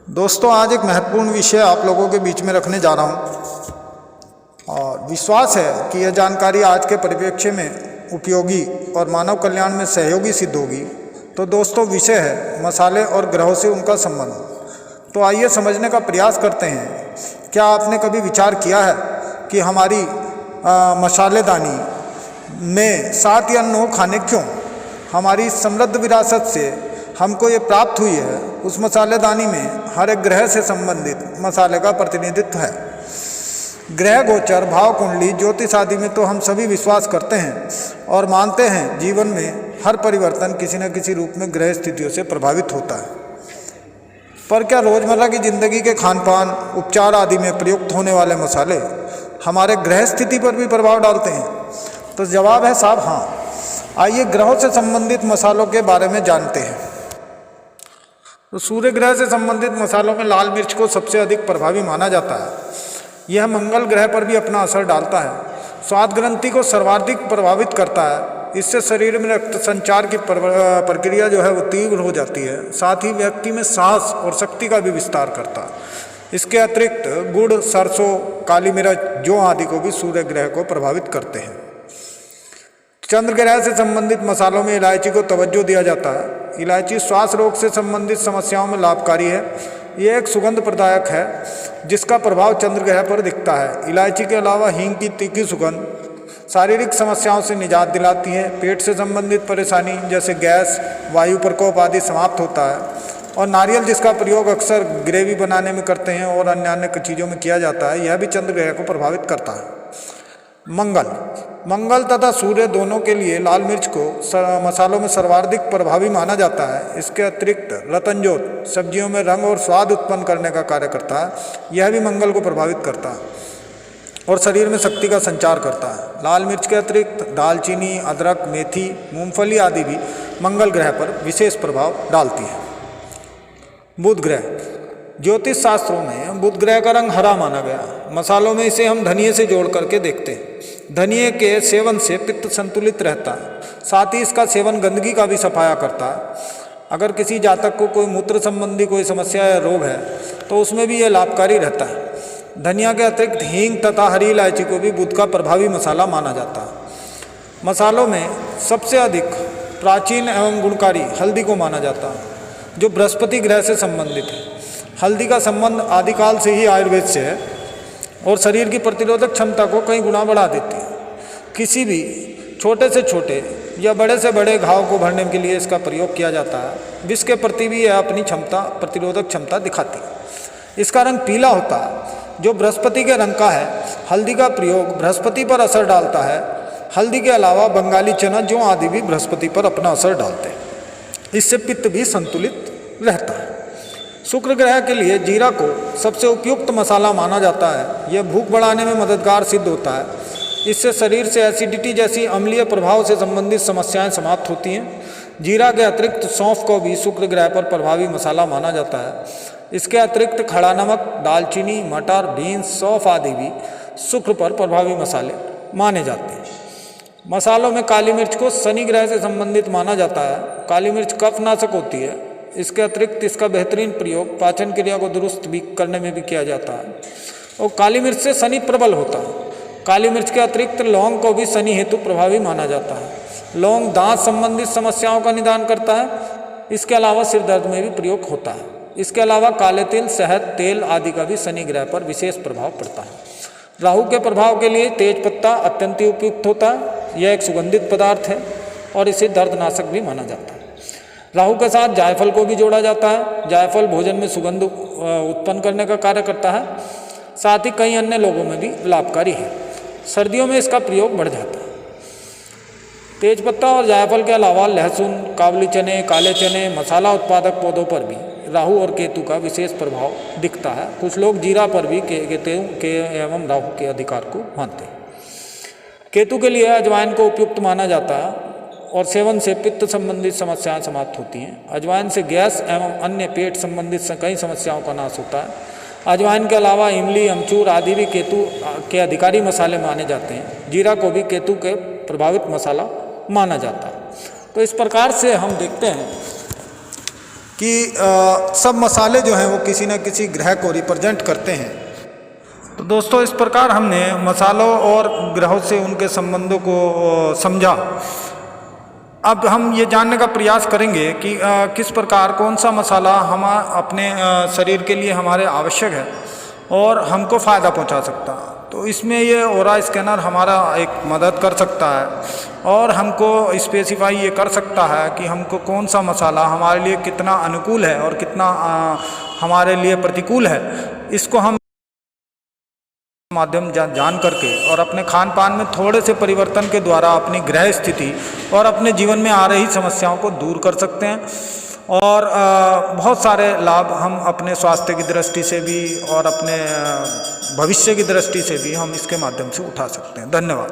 दोस्तों, आज एक महत्वपूर्ण विषय आप लोगों के बीच में रखने जा रहा हूं और विश्वास है कि यह जानकारी आज के परिप्रेक्ष्य में उपयोगी और मानव कल्याण में सहयोगी सिद्ध होगी। तो दोस्तों, विषय है मसाले और ग्रहों से उनका संबंध। तो आइए समझने का प्रयास करते हैं। क्या आपने कभी विचार किया है कि हमारी मसालेदानी में 7 या 9 खाने क्यों? हमारी समृद्ध विरासत से हमको ये प्राप्त हुई है, उस मसालेदानी में हर एक ग्रह से संबंधित मसाले का प्रतिनिधित्व है। ग्रह गोचर, भाव कुंडली, ज्योतिष आदि में तो हम सभी विश्वास करते हैं और मानते हैं जीवन में हर परिवर्तन किसी न किसी रूप में ग्रह स्थितियों से प्रभावित होता है। पर क्या रोजमर्रा की जिंदगी के खान पान, उपचार आदि में प्रयुक्त होने वाले मसाले हमारे ग्रह स्थिति पर भी प्रभाव डालते हैं? तो जवाब है साहब हाँ। आइए ग्रहों से संबंधित मसालों के बारे में जानते हैं। तो सूर्य ग्रह से संबंधित मसालों में लाल मिर्च को सबसे अधिक प्रभावी माना जाता है। यह मंगल ग्रह पर भी अपना असर डालता है। स्वाद ग्रंथि को सर्वाधिक प्रभावित करता है। इससे शरीर में रक्त संचार की प्रक्रिया जो है वो तीव्र हो जाती है। साथ ही व्यक्ति में साहस और शक्ति का भी विस्तार करता है। इसके अतिरिक्त गुड़, सरसों, काली मिर्च, जौ आदि को भी सूर्य ग्रह को प्रभावित करते हैं। चंद्र ग्रह से संबंधित मसालों में इलायची को तवज्जो दिया जाता है। इलायची श्वास रोग से संबंधित समस्याओं में लाभकारी है। यह एक सुगंध प्रदायक है जिसका प्रभाव चंद्र ग्रह पर दिखता है। इलायची के अलावा हींग की तीखी सुगंध शारीरिक समस्याओं से निजात दिलाती है। पेट से संबंधित परेशानी जैसे गैस, वायु प्रकोप आदि समाप्त होता है। और नारियल, जिसका प्रयोग अक्सर ग्रेवी बनाने में करते हैं और अन्य चीज़ों में किया जाता है, यह भी चंद्र ग्रह को प्रभावित करता है। मंगल तथा सूर्य दोनों के लिए लाल मिर्च को मसालों में सर्वाधिक प्रभावी माना जाता है। इसके अतिरिक्त रतनजोत सब्जियों में रंग और स्वाद उत्पन्न करने का कार्य करता है। यह भी मंगल को प्रभावित करता है और शरीर में शक्ति का संचार करता है। लाल मिर्च के अतिरिक्त दालचीनी, अदरक, मेथी, मूंगफली आदि भी मंगल ग्रह पर विशेष प्रभाव डालती है। बुध ग्रह, ज्योतिष शास्त्रों में बुध ग्रह का रंग हरा माना गया। मसालों में इसे हम धनिये से जोड़ करके देखते हैं। धनिये के सेवन से पित्त संतुलित रहता है। साथ ही इसका सेवन गंदगी का भी सफाया करता है। अगर किसी जातक को कोई मूत्र संबंधी कोई समस्या या रोग है तो उसमें भी यह लाभकारी रहता है। धनिया के अतिरिक्त हींग तथा हरी इलायची को भी बुध का प्रभावी मसाला माना जाता है। मसालों में सबसे अधिक प्राचीन एवं गुणकारी हल्दी को माना जाता है, जो बृहस्पति ग्रह से संबंधित है। हल्दी का संबंध आदिकाल से ही आयुर्वेद से है और शरीर की प्रतिरोधक क्षमता को कई गुना बढ़ा देती है। किसी भी छोटे से छोटे या बड़े से बड़े घाव को भरने के लिए इसका प्रयोग किया जाता है। विष के प्रति भी यह अपनी प्रतिरोधक क्षमता दिखाती है। इसका रंग पीला होता है, जो बृहस्पति के रंग का है। हल्दी का प्रयोग बृहस्पति पर असर डालता है। हल्दी के अलावा बंगाली चना, जौ आदि भी बृहस्पति पर अपना असर डालते हैं। इससे पित्त भी संतुलित रहता है। शुक्र ग्रह के लिए जीरा को सबसे उपयुक्त मसाला माना जाता है। यह भूख बढ़ाने में मददगार सिद्ध होता है। इससे शरीर से एसिडिटी जैसी अम्लीय प्रभाव से संबंधित समस्याएं समाप्त होती हैं। जीरा के अतिरिक्त सौंफ को भी शुक्र ग्रह पर प्रभावी मसाला माना जाता है। इसके अतिरिक्त खड़ा नमक, दालचीनी, मटर, बीन्स, सौंफ आदि भी शुक्र पर प्रभावी मसाले माने जाते हैं। मसालों में काली मिर्च को शनि ग्रह से संबंधित माना जाता है। काली मिर्च कफनाशक होती है। इसके अतिरिक्त इसका बेहतरीन प्रयोग पाचन क्रिया को दुरुस्त भी करने में भी किया जाता है और काली मिर्च से शनि प्रबल होता है। काली मिर्च के अतिरिक्त लौंग को भी शनि हेतु प्रभावी माना जाता है। लौंग दांत संबंधित समस्याओं का निदान करता है। इसके अलावा सिर दर्द में भी प्रयोग होता है। इसके अलावा काले तिल, शहद, तेल आदि का भी शनि ग्रह पर विशेष प्रभाव पड़ता है। राहु के प्रभाव के लिए तेज पत्ता अत्यंत उपयुक्त होता है। यह एक सुगंधित पदार्थ है और इसे दर्दनाशक भी माना जाता है। राहु के साथ जायफल को भी जोड़ा जाता है। जायफल भोजन में सुगंध उत्पन्न करने का कार्य करता है। साथ ही कई अन्य लोगों में भी लाभकारी है। सर्दियों में इसका प्रयोग बढ़ जाता है। तेजपत्ता और जायफल के अलावा लहसुन, काबुली चने, काले चने, मसाला उत्पादक पौधों पर भी राहु और केतु का विशेष प्रभाव दिखता है। कुछ लोग जीरा पर भी केतु के एवं राहु के अधिकार को मानते हैं। केतु के लिए अजवाइन को उपयुक्त माना जाता है और सेवन से पित्त संबंधित समस्याएं समाप्त होती हैं। अजवाइन से गैस एवं अन्य पेट संबंधित कई समस्याओं का नाश होता है। अजवाइन के अलावा इमली, अमचूर आदि भी केतु के अधिकारी मसाले माने जाते हैं। जीरा को भी केतु के प्रभावित मसाला माना जाता है। तो इस प्रकार से हम देखते हैं कि सब मसाले जो हैं वो किसी न किसी ग्रह को रिप्रेजेंट करते हैं। तो दोस्तों, इस प्रकार हमने मसालों और ग्रहों से उनके संबंधों को समझा। अब हम ये जानने का प्रयास करेंगे कि किस प्रकार कौन सा मसाला हम अपने शरीर के लिए हमारे आवश्यक है और हमको फ़ायदा पहुंचा सकता है। तो इसमें ये ऑरा स्कैनर हमारा एक मदद कर सकता है और हमको स्पेसिफाई ये कर सकता है कि हमको कौन सा मसाला हमारे लिए कितना अनुकूल है और कितना हमारे लिए प्रतिकूल है। इसको हम माध्यम जान करके और अपने खान पान में थोड़े से परिवर्तन के द्वारा अपनी ग्रह स्थिति और अपने जीवन में आ रही समस्याओं को दूर कर सकते हैं और बहुत सारे लाभ हम अपने स्वास्थ्य की दृष्टि से भी और अपने भविष्य की दृष्टि से भी हम इसके माध्यम से उठा सकते हैं। धन्यवाद।